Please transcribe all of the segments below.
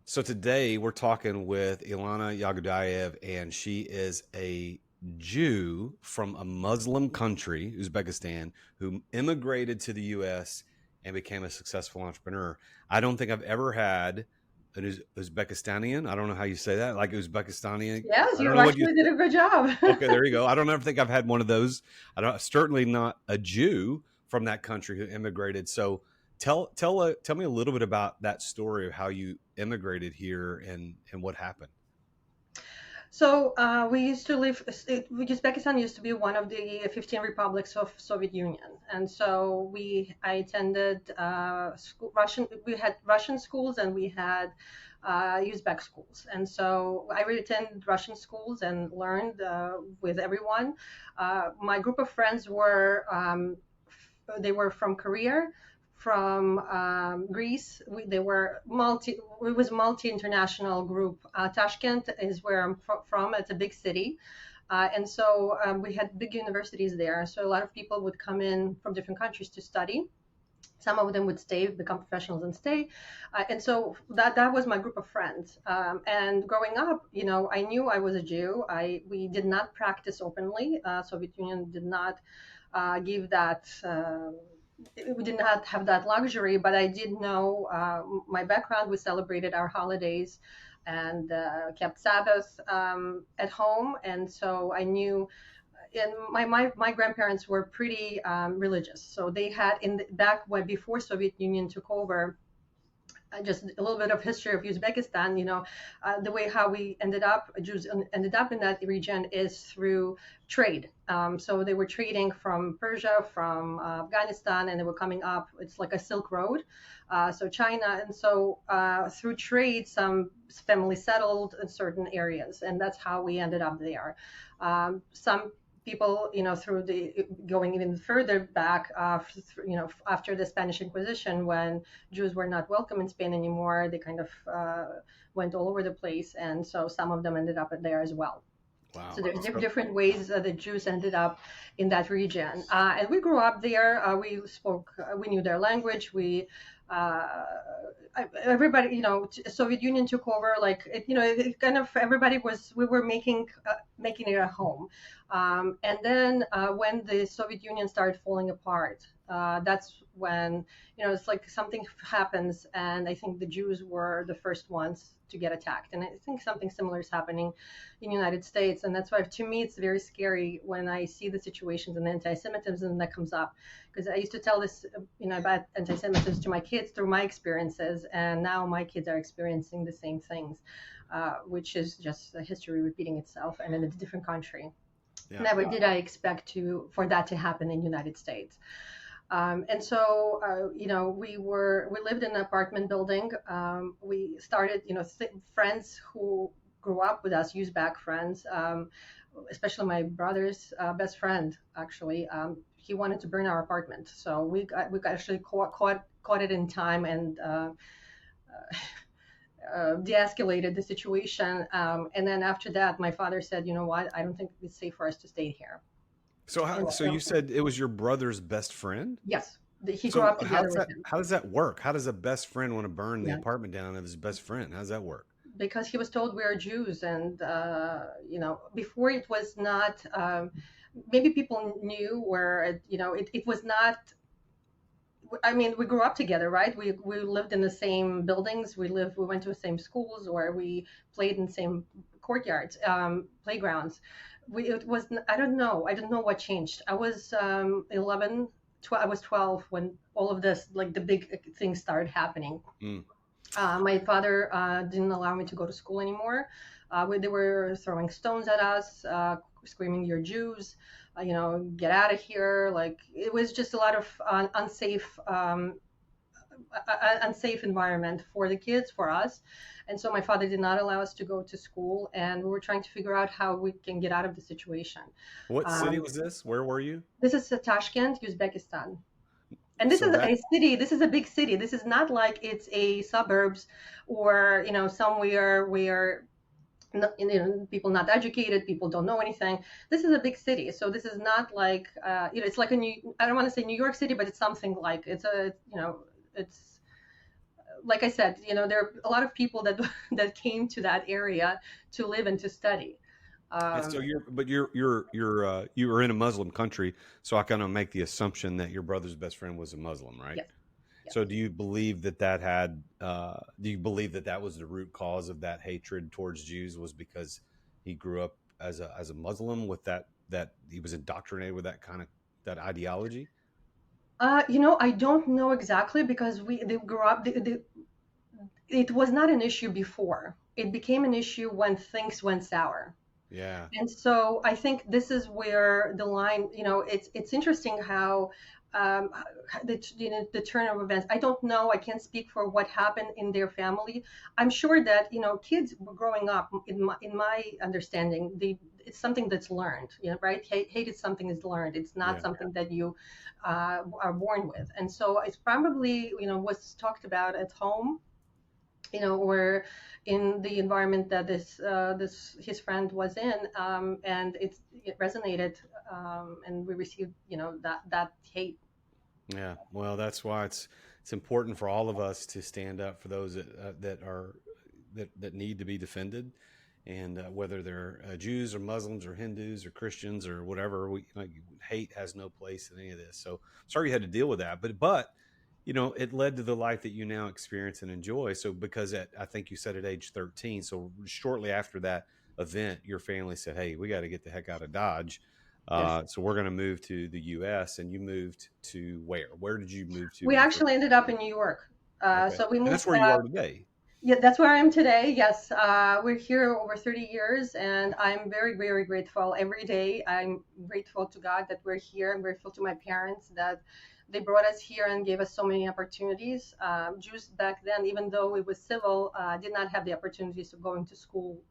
So today we're talking with Ilana Yagudayev, and she is a Jew from a Muslim country, Uzbekistan, who immigrated to the U.S. and became a successful entrepreneur. I don't think I've ever had an Uzbekistanian. I don't know how you say that, like Uzbekistani. Yes, I don't you know what you. actually did a good job. Okay, there you go. I don't ever think I've had one of those. I don't. Certainly not a Jew from that country who immigrated. So tell me a little bit about that story of how you immigrated here and what happened. So we used to live. Uzbekistan used to be one of the 15 republics of Soviet Union, and so I attended Russian. We had Russian schools and we had Uzbek schools, and so I attended Russian schools and learned with everyone. My group of friends were they were from Korea, from Greece. They were it was multi-international group. Tashkent is where I'm from. It's a big city. And so we had big universities there. So a lot of people would come in from different countries to study. Some of them would stay, become professionals and stay. And so that was my group of friends. And growing up, I knew I was a Jew. We did not practice openly. Soviet Union did not give that. We did not have that luxury, but I did know my background. We celebrated our holidays and kept Sabbath at home, and so I knew. And my grandparents were pretty religious, so they had back when before Soviet Union took over. Just a little bit of history of Uzbekistan, the way how we Jews ended up in that region is through trade. So they were trading from Persia, from Afghanistan, and they were coming up. It's like a Silk Road. So China, and so through trade, some families settled in certain areas, and that's how we ended up there. Some people, through the going even further back, after the Spanish Inquisition, when Jews were not welcome in Spain anymore, they kind of went all over the place, and so some of them ended up there as well. Wow. So there's different ways the Jews ended up in that region, and we grew up there. We knew their language. Uh, Everybody, Soviet Union took over. Like it kind of everybody was. We were making it a home, and then when the Soviet Union started falling apart, that's when it's like something happens, and I think the Jews were the first ones to get attacked, and I think something similar is happening in the United States, and that's why to me it's very scary when I see the situations and the anti-Semitism that comes up, because I used to tell this about anti-Semitism to my kids through my experiences, and now my kids are experiencing the same things, which is just the history repeating itself and in a different country. Yeah. Never did I expect for that to happen in the United States. And so, we lived in an apartment building. We started, friends who grew up with us, Uzbek friends, especially my brother's best friend, actually. He wanted to burn our apartment. So we actually caught it in time and de-escalated the situation. And then after that, my father said, you know what, I don't think it's safe for us to stay here. So you said it was your brother's best friend? Yes, he grew So up together with him. how does that work? How does a best friend want to burn the Yeah. apartment down of his best friend? How does that work? Because he was told we are Jews, and before it was not. Maybe people knew where it was not. I mean, we grew up together, right? We lived in the same buildings. We went to the same schools, or we played in the same courtyards, playgrounds. It was. I don't know. I don't know what changed. I was 11. I was 12 when all of this, like the big things started happening. Mm. My father didn't allow me to go to school anymore. They were throwing stones at us, screaming, "You're Jews! Get out of here!" Like it was just a lot of unsafe environment for the kids, for us. And so my father did not allow us to go to school, and we were trying to figure out how we can get out of the situation. What city Um, was this? Where were you? this is Tashkent, Uzbekistan. And this So is that a city. This is a big city. This is not like it's a suburbs or somewhere where people not educated, people don't know anything. This is a big city, so this is not like it's like I don't want to say New York City, but it's something like it's like I said, there are a lot of people that that came to that area to live and to study. And so Um, you were in a Muslim country, so I kind of make the assumption that your brother's best friend was a Muslim, right? yes, yes. So do you believe that that had do you believe that that was the root cause of that hatred towards Jews, was because he grew up as a Muslim with that he was indoctrinated with that kind of that ideology? I don't know exactly because they grew up. It was not an issue before. It became an issue when things went sour. Yeah. And so I think this is where the line, it's interesting how the turn of events. I don't know. I can't speak for what happened in their family. I'm sure that kids growing up, in my understanding, it's something that's learned. Right? Hate is something that's learned. It's not Yeah. something that you are born with. And so it's probably was talked about at home, or in the environment that this his friend was in, and it resonated, and we received that hate. Yeah. Well, that's why it's important for all of us to stand up for those that are that need to be defended, and whether they're Jews or Muslims or Hindus or Christians or whatever, hate has no place in any of this. So sorry you had to deal with that, but it led to the life that you now experience and enjoy. So because I think you said at age 13, so shortly after that event, your family said, "Hey, we got to get the heck out of Dodge." Yes, So we're going to move to the U.S. And you moved to where? Where did you move to we before? actually ended up in New York. Okay, So we and moved. that's where you are today. Yeah, that's where I am today. Yes, we're here over 30 years, and I'm very, very grateful. Every day, I'm grateful to God that we're here. I'm grateful to my parents that they brought us here and gave us so many opportunities. Jews back then, even though it was civil, did not have the opportunities to go into school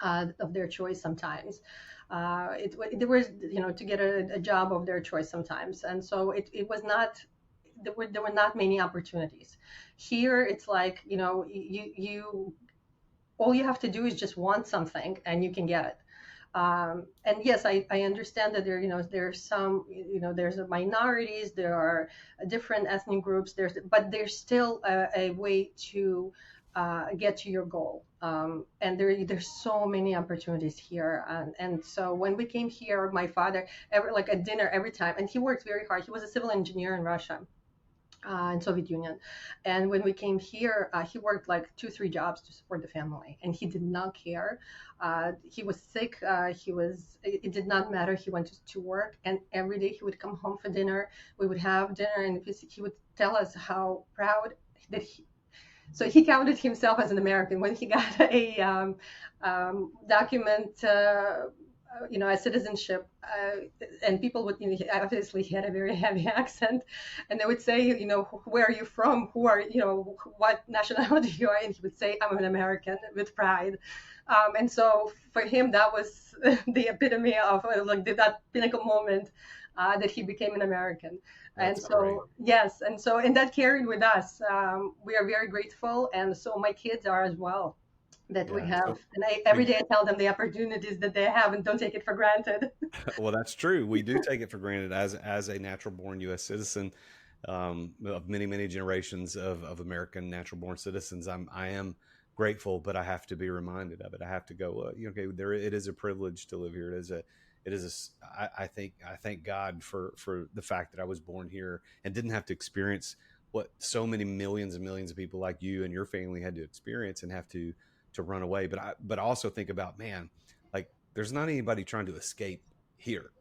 of their choice sometimes. There was, to get a job of their choice sometimes, and so it was not. There were not many opportunities. Here, it's like you all you have to do is just want something, and you can get it. And yes, I understand that there's some, there's minorities, there are different ethnic groups, but there's still a way to get to your goal. And there's so many opportunities here. And so when we came here, my father, like at dinner every time, and he worked very hard. He was a civil engineer in Russia, in Soviet Union. And when we came here, he worked like 2, 3 jobs to support the family, and he did not care. He was sick. It did not matter. He went to work, and every day he would come home for dinner. We would have dinner, and he would tell us how proud that so he counted himself as an American when he got a document, a citizenship, and people would, obviously he had a very heavy accent, and they would say, where are you from? Who are, what nationality you are? And he would say, I'm an American, with pride. And so for him, that was the epitome of like that pinnacle moment, that he became an American. And That's great. so, yes, and that carried with us. We are very grateful, and so my kids are as well, that we Yeah. have. So And every we day I tell them the opportunities that they have, and don't take it for granted. well, that's true. We do take it for granted as a natural born U.S. citizen, of many generations of American natural born citizens. I am grateful, but I have to be reminded of it. I have to go. Okay, there it is a privilege to live here. I thank God for the fact that I was born here and didn't have to experience what so many millions and millions of people like you and your family had to experience and have to run away. But I also think about, man, like there's not anybody trying to escape here.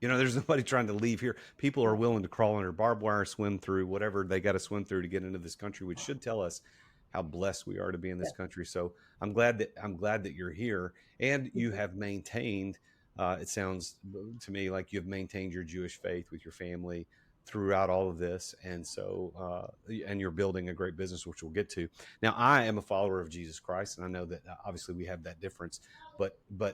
There's nobody trying to leave here. People are willing to crawl under barbed wire, swim through whatever they got to swim through to get into this country, which should tell us how blessed we are to be in Yeah. this country. So I'm glad that you're here and you have maintained. It sounds to me like you've maintained your Jewish faith with your family throughout all of this, and so and you're building a great business, which we'll get to. Now, I am a follower of Jesus Christ, and I know that obviously we have that difference.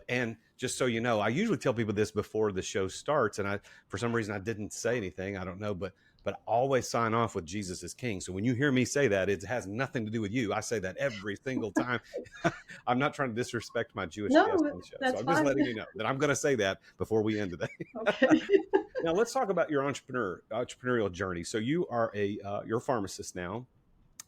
And just so you know, I usually tell people this before the show starts, and for some reason I didn't say anything. I don't know, but I always sign off with Jesus is King. So when you hear me say that, it has nothing to do with you. I say that every single time. I'm not trying to disrespect my Jewish guest No, on the show. So that's I'm just fine. letting you know that I'm going to say that before we end today. Okay. Now let's talk about your entrepreneurial journey. So you are you're a pharmacist now,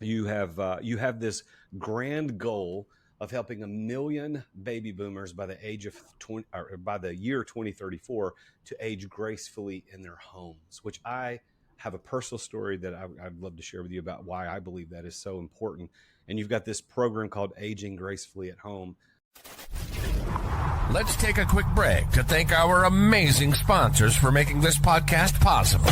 you have this grand goal of helping 1 million baby boomers by the age of 20, or by the year 2034 to age gracefully in their homes, which I have a personal story that I'd love to share with you about why I believe that is so important. And you've got this program called Aging Gracefully at Home. Let's take a quick break to thank our amazing sponsors for making this podcast possible.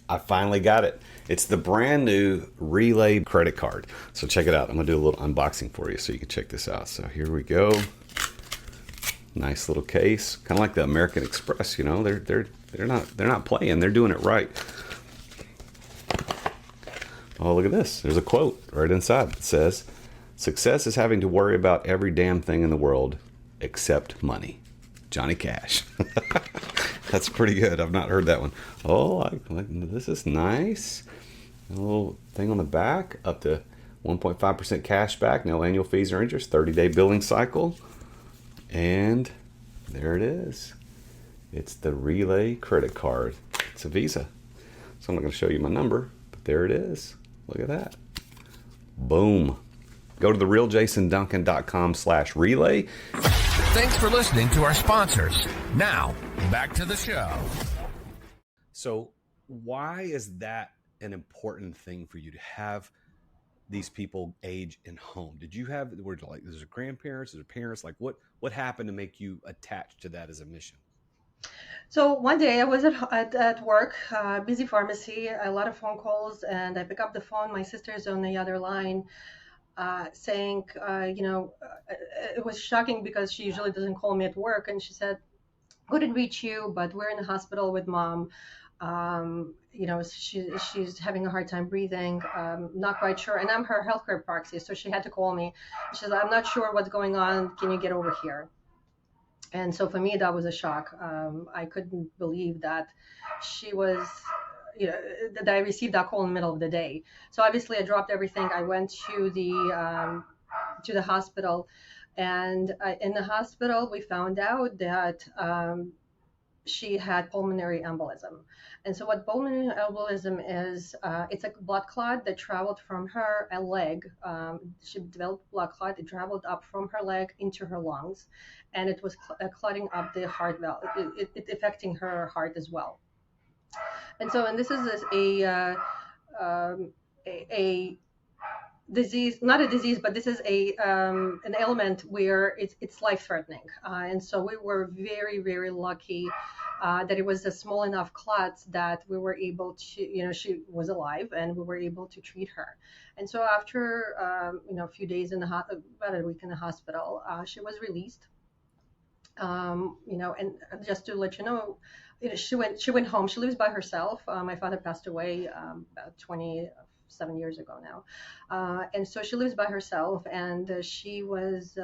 I finally got it. It's the brand new Relay credit card. So check it out. I'm gonna do a little unboxing for you so you can check this out. So here we go. Nice little case, kind of like the American Express. You know, they're not playing. They're doing it right. Oh, look at this. There's a quote right inside that says, "Success is having to worry about every damn thing in the world except money." Johnny Cash. That's pretty good. I've not heard that one. Oh, this is nice. A little thing on the back, up to 1.5% cash back, no annual fees or interest, 30-day billing cycle. And there it is. It's the Relay credit card. It's a Visa. So I'm not going to show you my number, but there it is. Look at that. Boom. Go to therealjasonduncan.com/relay. Thanks for listening to our sponsors. Now, back to the show. So why is that an important thing for you to have these people age in home? Did you have, were like, there's grandparents, there's parents, like what happened to make you attached to that as a mission? So one day I was at work, busy pharmacy, a lot of phone calls, and I pick up the phone. My sister's on the other line, saying, it was shocking because she usually doesn't call me at work, and she said, "Couldn't reach you, but we're in the hospital with mom. She's having a hard time breathing, not quite sure." And I'm her healthcare proxy, so she had to call me. She says, "I'm not sure what's going on. Can you get over here?" And so for me, that was a shock. I couldn't believe that she was, that I received that call in the middle of the day. So obviously, I dropped everything. I went to the hospital, and in the hospital, we found out that she had pulmonary embolism. And so what pulmonary embolism is, it's a blood clot that traveled from her leg. She developed blood clot. It traveled up from her leg into her lungs, and it was clotting up the heart valve, it affecting her heart as well. And this is a disease, not a disease, but this is an ailment where it's life-threatening. And so we were very, very lucky that it was a small enough clot that we were able to, she was alive, and we were able to treat her. And so after, a few days about a week in the hospital, she was released. And just to let you know, she went home. She lives by herself. My father passed away about 27 years ago now. And so she lives by herself, and she was,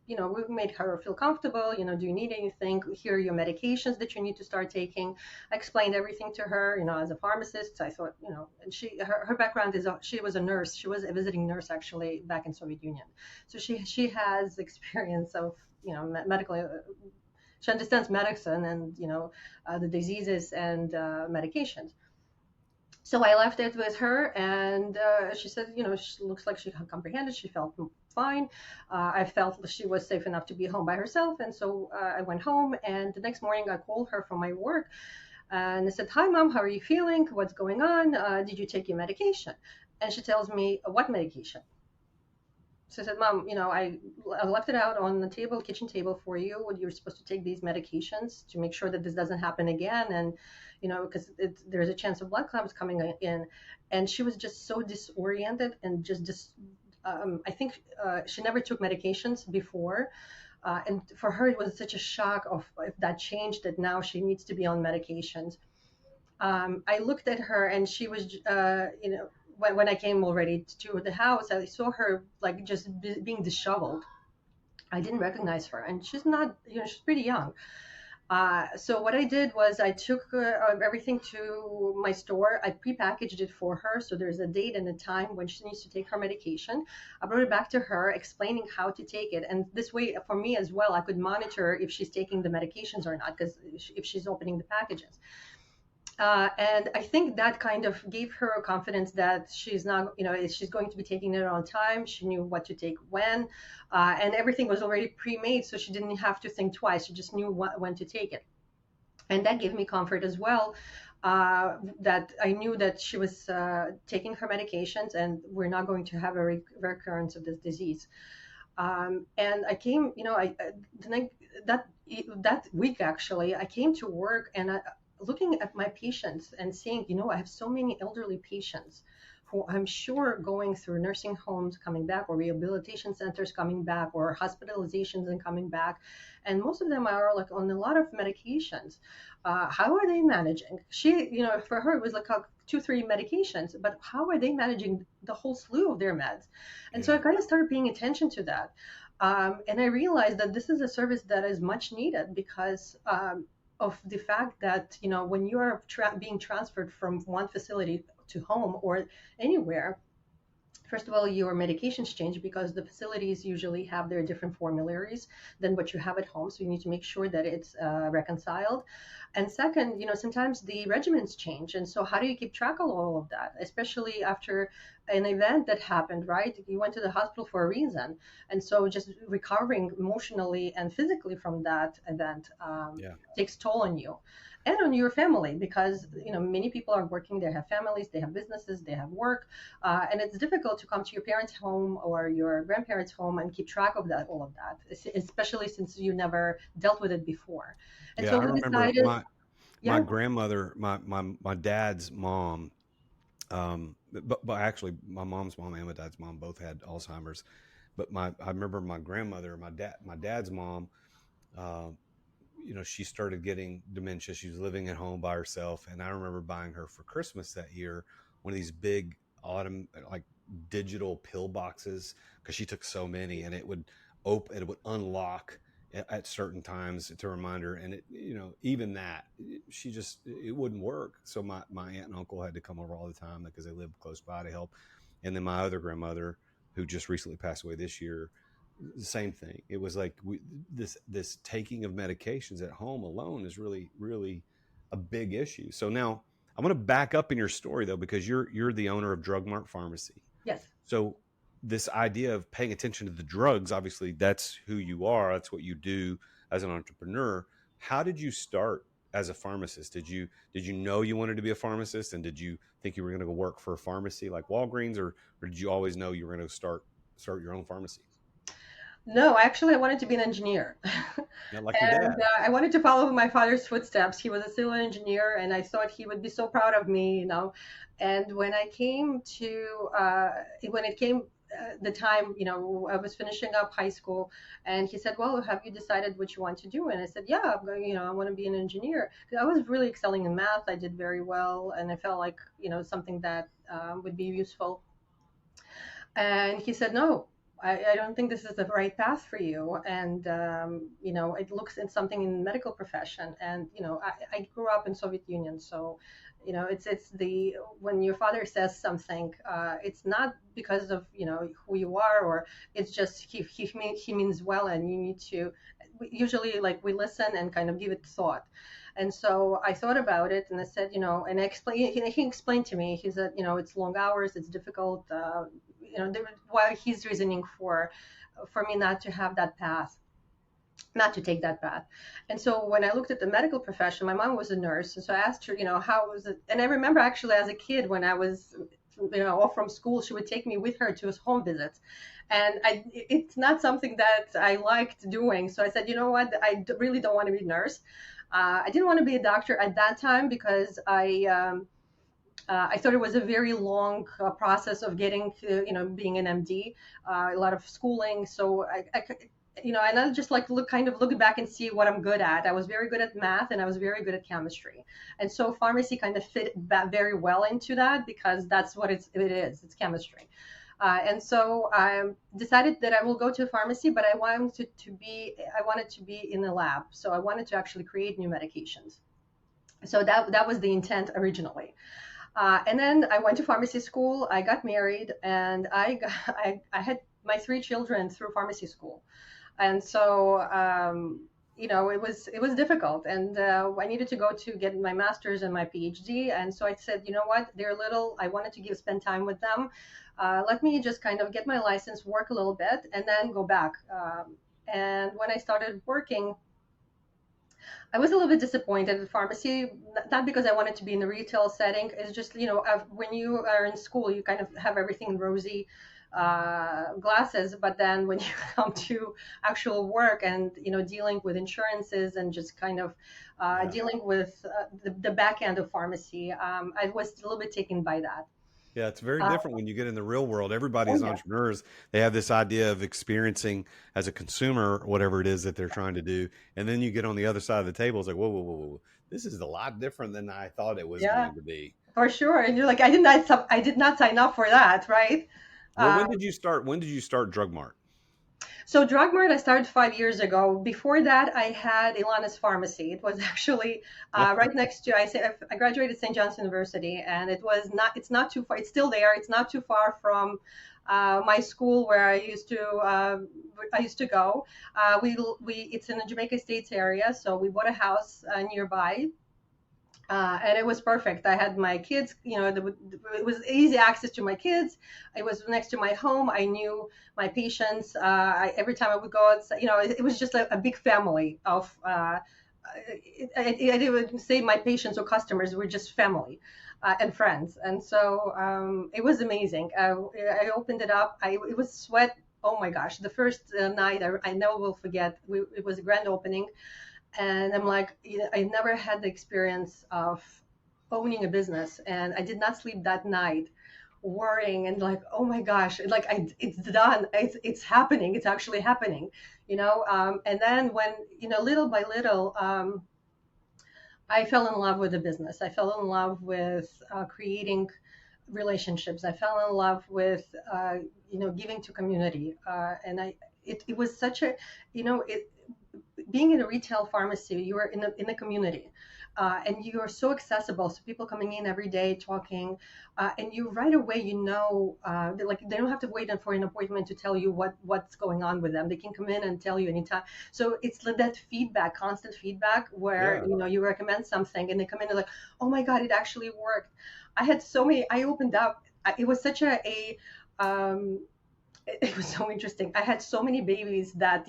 we made her feel comfortable. Do you need anything? Here are your medications that you need to start taking. I explained everything to her, as a pharmacist. I thought, and her background is, she was a nurse. She was a visiting nurse, actually, back in Soviet Union. So she has experience of, medical, she understands medicine and, the diseases and medications. So I left it with her, and she said, she looks like she comprehended. She felt fine. I felt she was safe enough to be home by herself. And so I went home, and the next morning I called her from my work, and I said, "Hi, Mom, how are you feeling? What's going on? Did you take your medication?" And she tells me, "What medication?" So I said, "Mom, I left it out on the table, kitchen table for you. You're supposed to take these medications to make sure that this doesn't happen again. And, because there's a chance of blood clots coming in." And she was just so disoriented and just I think she never took medications before. And for her, it was such a shock of that change that now she needs to be on medications. I looked at her, and she was, when I came already to the house, I saw her like just being disheveled. I didn't recognize her, and she's not, she's pretty young. So what I did was I took everything to my store. I prepackaged it for her, so there's a date and a time when she needs to take her medication. I brought it back to her, explaining how to take it, and this way, for me as well, I could monitor if she's taking the medications or not, because if she's opening the packages. And I think that kind of gave her a confidence that she's not, she's going to be taking it on time. She knew what to take when, and everything was already pre-made, so she didn't have to think twice. She just knew when to take it, and that gave me comfort as well. That I knew that she was taking her medications, and we're not going to have a recurrence of this disease. And I came, the night, that week actually, I came to work and looking at my patients and seeing, I have so many elderly patients who I'm sure going through nursing homes coming back, or rehabilitation centers coming back, or hospitalizations and coming back. And most of them are like on a lot of medications. How are they managing? For her, it was like 2, 3 medications, but how are they managing the whole slew of their meds? And so I kind of started paying attention to that. And I realized that this is a service that is much needed because of the fact that, when you are being transferred from one facility to home or anywhere, first of all, your medications change because the facilities usually have their different formularies than what you have at home. So you need to make sure that it's reconciled. And second, sometimes the regimens change. And so how do you keep track of all of that, especially after an event that happened, right? You went to the hospital for a reason. And so just recovering emotionally and physically from that event takes toll on you and on your family, because many people are working, they have families, they have businesses, they have work, and it's difficult to come to your parents' home or your grandparents' home and keep track of all of that, especially since you never dealt with it before. And so I we remember decided, my grandmother, my dad's mom, but actually my mom's mom and my dad's mom both had Alzheimer's. But I remember my grandmother, my dad's mom, she started getting dementia. She was living at home by herself. And I remember buying her for Christmas that year one of these big like digital pill boxes, because she took so many, and it would open, it would unlock at certain times to remind her. And it, even that, it wouldn't work. So my aunt and uncle had to come over all the time because they lived close by to help. And then my other grandmother, who just recently passed away this year, the same thing. It was like this taking of medications at home alone is really, really a big issue. So now I want to back up in your story though, because you're the owner of Drug Mart Pharmacy. yes. So this idea of paying attention to the drugs, obviously that's who you are. That's what you do as an entrepreneur. How did you start as a pharmacist? Did you know you wanted to be a pharmacist, and did you think you were going to go work for a pharmacy like Walgreens, or did you always know you were going to start your own pharmacy? No, actually, I wanted to be an engineer. Yeah, like your dad. And I wanted to follow my father's footsteps. He was a civil engineer, and I thought he would be so proud of me. And when I came to, when it came the time, I was finishing up high school, and he said, "Well, have you decided what you want to do?" And I said, "Yeah, I'm going, I want to be an engineer." 'Cause I was really excelling in math. I did very well, and I felt like, something that would be useful. And he said, "No, I don't think this is the right path for you." And, it looks at something in the medical profession. And, I grew up in Soviet Union. So, it's when your father says something, it's not because of, who you are, or it's just, he means well, and you need to, usually like we listen and kind of give it thought. And so I thought about it, and I said, and he explained to me, he said, it's long hours, it's difficult, while he's reasoning for me not to have that path, not to take that path. And so when I looked at the medical profession, my mom was a nurse. And so I asked her, how was it? And I remember actually as a kid, when I was, off from school, she would take me with her to his home visits. And it's not something that I liked doing. So I said, you know what, really don't want to be a nurse. I didn't want to be a doctor at that time because I thought it was a very long process of getting to, being an MD, a lot of schooling. So and I just like look back and see what I'm good at. I was very good at math, and I was very good at chemistry. And so pharmacy kind of fit that very well into that, because that's what it is. It's chemistry. And so I decided that I will go to pharmacy, but I wanted to be in the lab. So I wanted to actually create new medications. So that was the intent originally. And then I went to pharmacy school. I got married, and I had my 3 children through pharmacy school. And so it was difficult, and I needed to go to get my master's and my PhD. And so I said, you know what, they're little. I wanted to spend time with them. Let me just kind of get my license, work a little bit, and then go back. And when I started working, I was a little bit disappointed at pharmacy, not because I wanted to be in the retail setting. It's just, when you are in school, you kind of have everything rosy glasses, but then when you come to actual work and, dealing with insurances and just kind of dealing with the back end of pharmacy, I was a little bit taken by that. Yeah, it's very Uh, different when you get in the real world. Everybody oh is yeah. entrepreneurs. They have this idea of experiencing as a consumer whatever it is that they're trying to do, and then you get on the other side of the table. It's like, whoa, whoa, whoa, whoa! This is a lot different than I thought it was Yeah, going to be. for sure. And you're like, I did not sign up for that, right? Well, Uh, when did you start? When did you start Drug Mart? So Drug Mart, I started 5 years ago. Before that, I had Ilana's Pharmacy. It was actually right next to. I graduated St. John's University, and it was not. It's not too far. It's still there. It's not too far from my school where I used to go. It's in the Jamaica Estates area, so we bought a house nearby, and it was perfect. I had my kids, it was easy access to my kids. It was next to my home. I knew my patients. Every time I would go, it was just a big family of. I didn't say my patients or customers were just family and friends, and so it was amazing. I opened it up. It was sweat. Oh my gosh! The first night, I never will forget. It was a grand opening, and I'm like, I never had the experience of owning a business, and I did not sleep that night worrying and like, oh my gosh, like it's done, it's happening, it's actually happening, and then when, little by little, I fell in love with the business. I fell in love with creating relationships. I fell in love with giving to community, and it was such a, it being in a retail pharmacy, you are in the community, and you are so accessible. So people coming in every day talking, and you right away, like they don't have to wait for an appointment to tell you what's going on with them. They can come in and tell you anytime. So it's like that feedback, constant feedback, where Yeah. you recommend something and they come in and like, oh my god, it actually worked. I had so many. I opened up. It was such a it was so interesting. I had so many babies that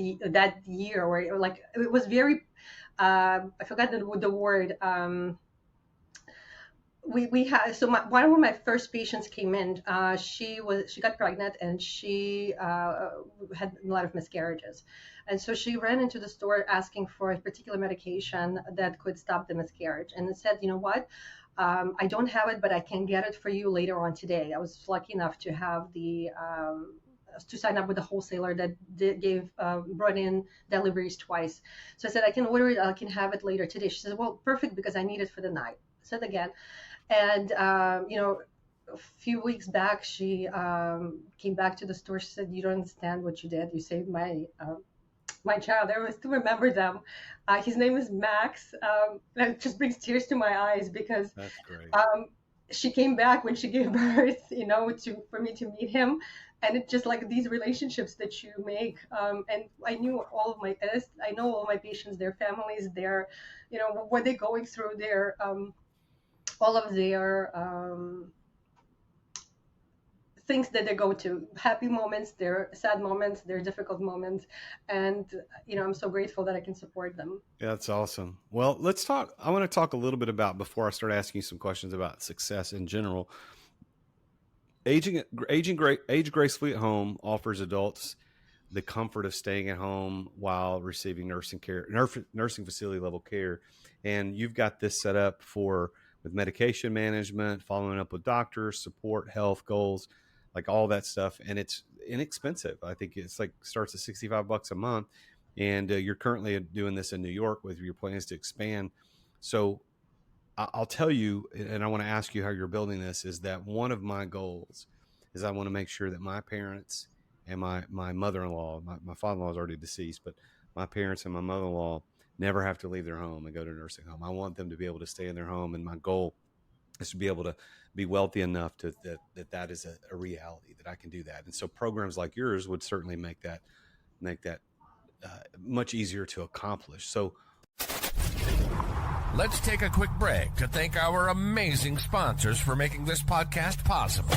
year where like it was very I forgot the word. We had so one of my first patients came in. She got pregnant and she had a lot of miscarriages, and so she ran into the store asking for a particular medication that could stop the miscarriage. And it said, you know what? I don't have it, but I can get it for you later on today. I was lucky enough to have to sign up with a wholesaler that brought in deliveries twice. So I said, I can order it, I can have it later today. She said, well, perfect, because I need it for the night. I said again. And, a few weeks back, she came back to the store. She said, you don't understand what you did. You saved my child. I still remember them. His name is Max. And it just brings tears to my eyes because That's great. she came back when she gave birth, for me to meet him. And it's just like these relationships that you make. And I know all my patients, their families, what they're going through, all of their things that they go to, happy moments, their sad moments, their difficult moments. And, I'm so grateful that I can support them. Yeah, that's awesome. Well, let's talk. I want to talk a little bit about, before I start asking you some questions about success in general. Age gracefully at home offers adults the comfort of staying at home while receiving nursing facility level care. And you've got this set up with medication management, following up with doctors, support, health goals, like all that stuff. And it's inexpensive. I think it's like starts at $65 a month. And you're currently doing this in New York with your plans to expand. So I'll tell you, and I want to ask you how you're building this, is that one of my goals is I want to make sure that my parents and my mother-in-law, my father-in-law is already deceased, but my parents and my mother-in-law never have to leave their home and go to a nursing home. I want them to be able to stay in their home. And my goal is to be able to be wealthy enough that is a reality, that I can do that. And so programs like yours would certainly make that much easier to accomplish. So Let's take a quick break to thank our amazing sponsors for making this podcast possible.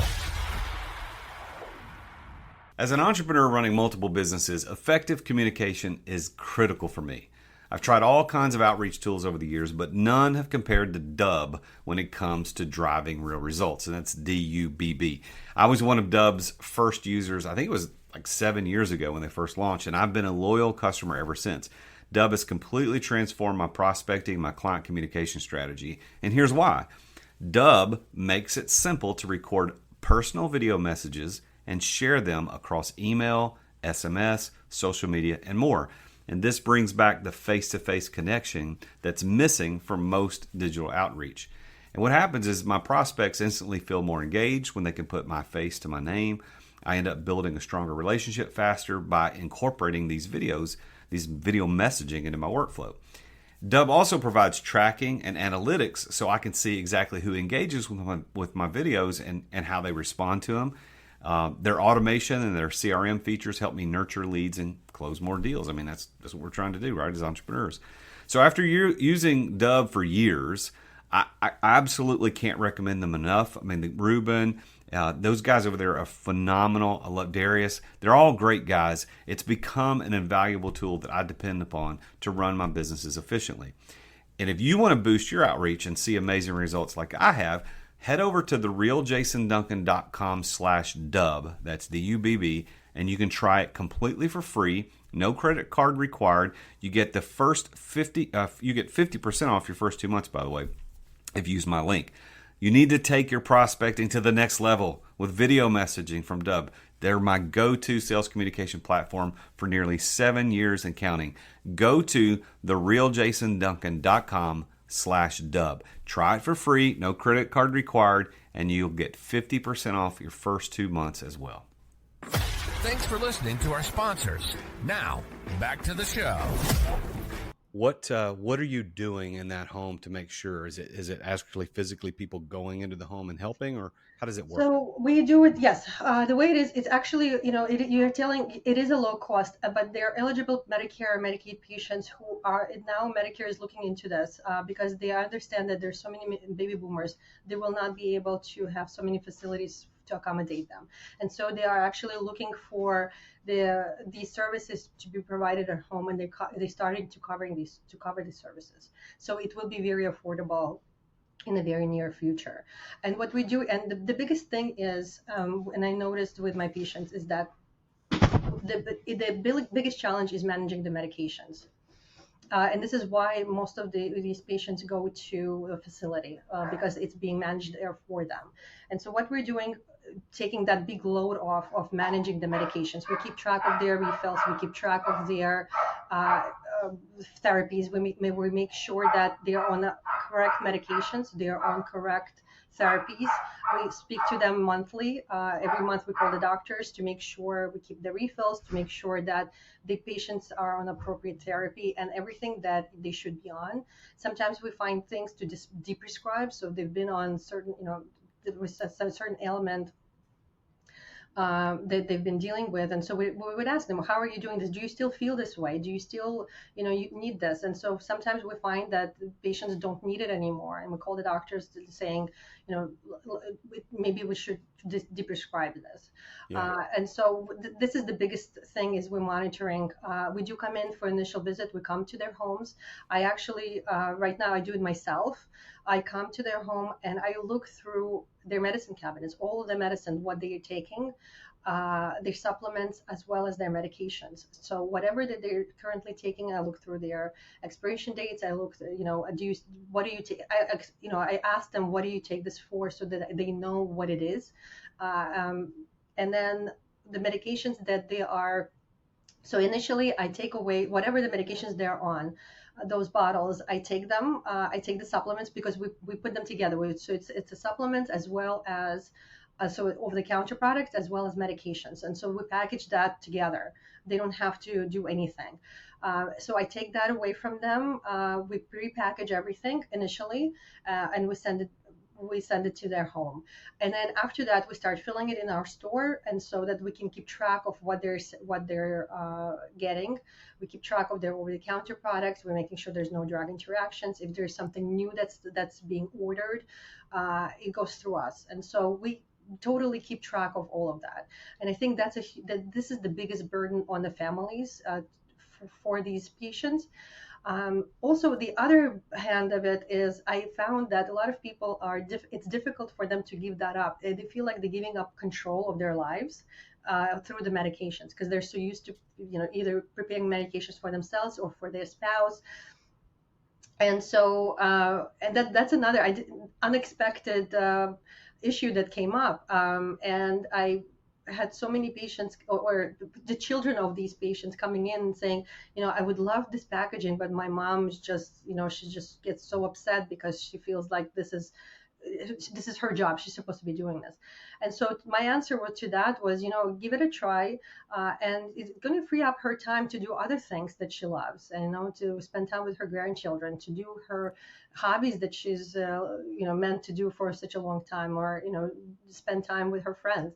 as an entrepreneur running multiple businesses, effective communication is critical for me. I've tried all kinds of outreach tools over the years, but none have compared to Dubb when it comes to driving real results, and that's DUBB. I was one of Dubb's first users. I think it was like 7 years ago when they first launched, and I've been a loyal customer ever since. Dubb has completely transformed my prospecting, my client communication strategy, and here's why. Dubb makes it simple to record personal video messages and share them across email, SMS, social media, and more. And this brings back the face-to-face connection that's missing from most digital outreach. And what happens is my prospects instantly feel more engaged when they can put my face to my name. I end up building a stronger relationship faster by incorporating these video messaging into my workflow. Dubb also provides tracking and analytics so I can see exactly who engages with my videos and how they respond to them. Their automation and their CRM features help me nurture leads and close more deals. I mean, that's what we're trying to do, right, as entrepreneurs. So after using Dubb for years, I absolutely can't recommend them enough. I mean, Ruben, those guys over there are phenomenal. I love Darius. They're all great guys. It's become an invaluable tool that I depend upon to run my businesses efficiently. And if you want to boost your outreach and see amazing results like I have, head over to therealjasonduncan.com/Dubb. That's DUBB, and you can try it completely for free. No credit card required. You get the first 50% off your first 2 months, by the way, if you use my link. You need to take your prospecting to the next level with video messaging from Dubb. They're my go-to sales communication platform for nearly 7 years and counting. Go to therealjasonduncan.com/Dubb. Try it for free, no credit card required, and you'll get 50% off your first 2 months as well. Thanks for listening to our sponsors. Now, back to the show. What are you doing in that home to make sure? Is it actually physically people going into the home and helping, or how does it work? So we do it, yes. The way it is, it's actually, you're telling it is a low cost, but they're eligible Medicare or Medicaid patients who are now Medicare is looking into this because they understand that there's so many baby boomers, they will not be able to have so many facilities to accommodate them, and so they are actually looking for these services to be provided at home, and they starting to cover these services. So it will be very affordable in the very near future. And what we do, and the biggest thing is, and I noticed with my patients, is that the biggest challenge is managing the medications. And this is why most of these patients go to a facility because it's being managed there for them. And so what we're doing, taking that big load off of managing the medications. We keep track of their refills. We keep track of their therapies. We make sure that they are on the correct medications. They are on correct therapies. We speak to them monthly. Every month we call the doctors to make sure we keep the refills, to make sure that the patients are on appropriate therapy and everything that they should be on. Sometimes we find things to deprescribe. So they've been on certain, with a certain ailment that they've been dealing with, and so we would ask them, how are you doing this? Do you still feel this way? Do you still you need this? And so sometimes we find that patients don't need it anymore, and we call the doctors saying, maybe we should deprescribe this. Yeah. And so this is the biggest thing, is we're monitoring. We do come in for initial visit. We come to their homes. I actually right now I do it myself. I come to their home and I look through their medicine cabinets, all of the medicine, what they are taking, their supplements, as well as their medications. So whatever that they're currently taking, I look through their expiration dates. I look, what do you take? I ask them, what do you take this for, so that they know what it is. And then the medications that they are. So initially, I take away whatever the medications they're on. Those bottles, I take them. I take the supplements because we put them together. So it's a supplement as well as so over-the-counter products as well as medications, and so we package that together. They don't have to do anything. So I take that away from them. We pre-package everything initially, and we send it. we send it to their home. And then after that, we start filling it in our store, and so that we can keep track of what they're getting. We keep track of their over-the-counter products. We're making sure there's no drug interactions. If there's something new that's being ordered, it goes through us, and so we totally keep track of all of that. And I think that this is the biggest burden on the families for these patients. Also, the other hand of it is I found that a lot of people it's difficult for them to give that up. They feel like they're giving up control of their lives through the medications, because they're so used to, either preparing medications for themselves or for their spouse. And so, and that's another unexpected issue that came up. And I had so many patients, or the children of these patients, coming in and saying, I would love this packaging, but my mom is just, she just gets so upset because she feels like this is her job. She's supposed to be doing this. And so my answer to that was, give it a try. And it's going to free up her time to do other things that she loves, and, to spend time with her grandchildren, to do her hobbies that she's, meant to do for such a long time, or, spend time with her friends.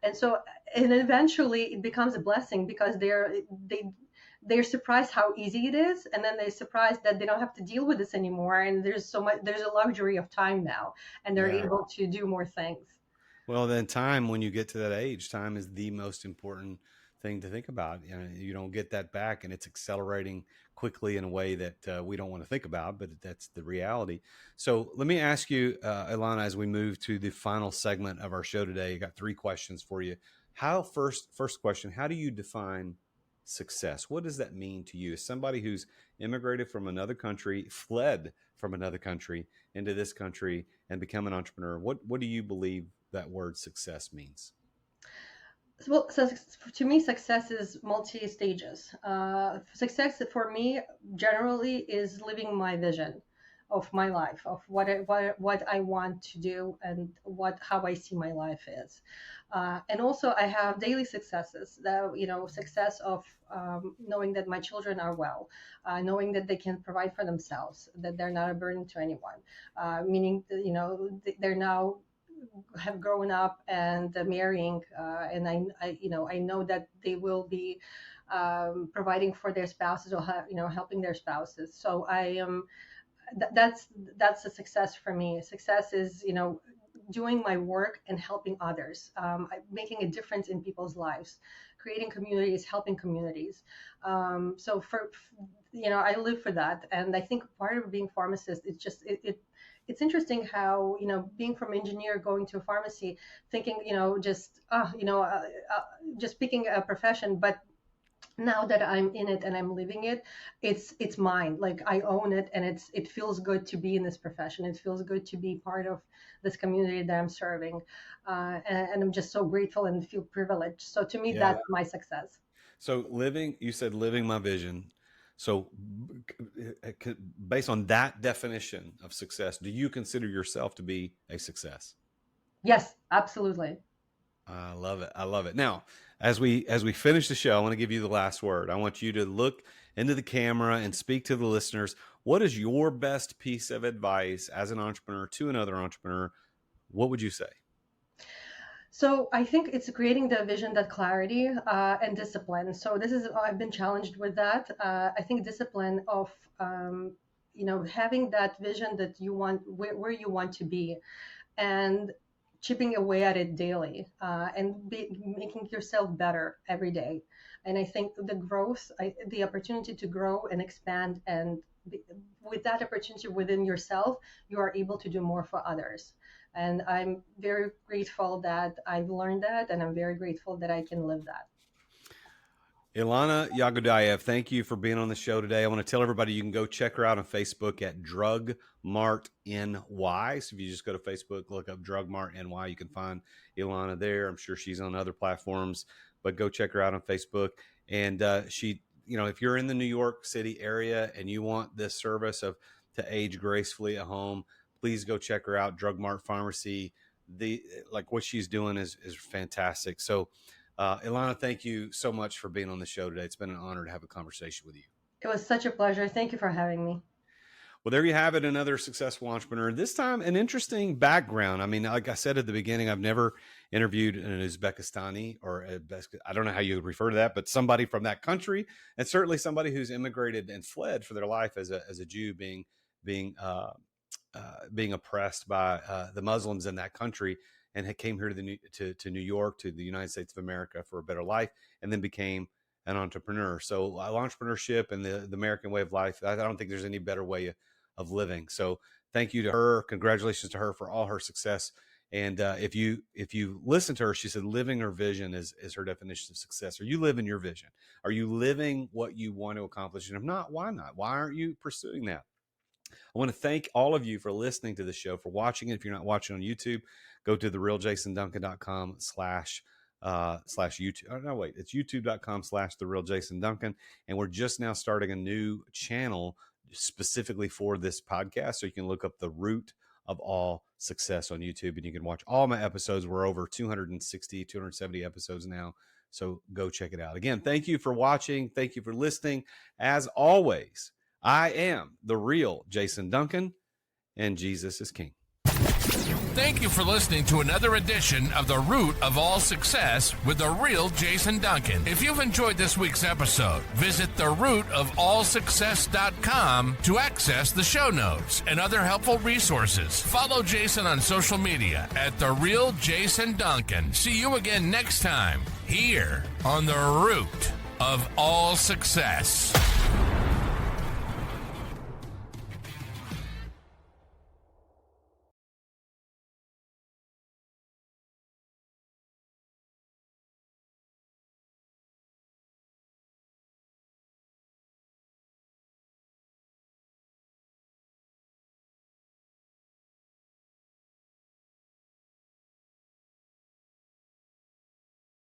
And so, and eventually it becomes a blessing, because they're surprised how easy it is, and then they're surprised that they don't have to deal with this anymore, and there's a luxury of time now, and they're able to do more things. Well, then time, when you get to that age, time is the most important thing to think about. You don't get that back, and it's accelerating quickly in a way that we don't want to think about, but that's the reality. So let me ask you, Ilana, as we move to the final segment of our show today, I got 3 questions for you. First question, how do you define success? What does that mean to you as somebody who's immigrated from another country, fled from another country into this country, and become an entrepreneur? What do you believe that word success means? Well, so to me, success is multi-stages. Success for me generally is living my vision of my life, of what I want to do, and how I see my life is. And also, I have daily successes. That, success of knowing that my children are well, knowing that they can provide for themselves, that they're not a burden to anyone. Meaning, they're now have grown up and marrying, and I know that they will be providing for their spouses, or helping their spouses. So I am that's a success for me. Success is doing my work and helping others, making a difference in people's lives, creating communities, helping communities. So I live for that, and I think part of being pharmacist is just it's interesting how, being from engineer going to a pharmacy, thinking, just picking a profession, but now that I'm in it and I'm living it, it's mine. Like, I own it, and it feels good to be in this profession. It feels good to be part of this community that I'm serving, and I'm just so grateful and feel privileged. So to me, that's my success. So you said living my vision. So based on that definition of success, do you consider yourself to be a success? Yes, absolutely. I love it. I love it. Now, as we finish the show, I want to give you the last word. I want you to look into the camera and speak to the listeners. What is your best piece of advice as an entrepreneur to another entrepreneur? What would you say? So I think it's creating the vision, that clarity, and discipline. So I've been challenged with that. I think discipline of, having that vision that you want, where you want to be, and chipping away at it daily, and making yourself better every day. And I think the opportunity to grow and expand, and with that opportunity within yourself, you are able to do more for others. And I'm very grateful that I've learned that, and I'm very grateful that I can live that. Ilana Yagudayev, thank you for being on the show today. I want to tell everybody you can go check her out on Facebook at Drug Mart NY. So if you just go to Facebook, look up Drug Mart NY, you can find Ilana there. I'm sure she's on other platforms, but go check her out on Facebook. And she, if you're in the New York City area and you want this service to age gracefully at home, please go check her out. Drug Mart Pharmacy. What she's doing is fantastic. So Ilana, thank you so much for being on the show today. It's been an honor to have a conversation with you. It was such a pleasure. Thank you for having me. Well, there you have it. Another successful entrepreneur. This time, an interesting background. I mean, like I said at the beginning, I've never interviewed an Uzbekistani, or I don't know how you would refer to that, but somebody from that country, and certainly somebody who's immigrated and fled for their life as a Jew, being oppressed by the Muslims in that country, and came here to New York, to the United States of America for a better life, and then became an entrepreneur. So entrepreneurship and the American way of life, I don't think there's any better way of living. So thank you to her. Congratulations to her for all her success. And if you listen to her, she said living her vision is her definition of success. Are you living your vision? Are you living what you want to accomplish? And if not, why not? Why aren't you pursuing that? I want to thank all of you for listening to the show, for watching it. If you're not watching on YouTube, go to therealjasonduncan.com/YouTube. Oh, no, wait, it's youtube.com/therealjasonduncan. And we're just now starting a new channel specifically for this podcast. So you can look up The Root of All Success on YouTube, and you can watch all my episodes. We're over 270 episodes now. So go check it out. Again, thank you for watching. Thank you for listening. As always, I am the real Jason Duncan, and Jesus is King. Thank you for listening to another edition of The Root of All Success with the real Jason Duncan. If you've enjoyed this week's episode, visit therootofallsuccess.com to access the show notes and other helpful resources. Follow Jason on social media at The Real Jason Duncan. See you again next time here on The Root of All Success.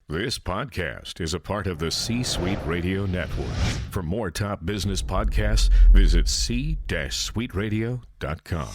This podcast is a part of the C-Suite Radio Network. For more top business podcasts, visit c-suiteradio.com.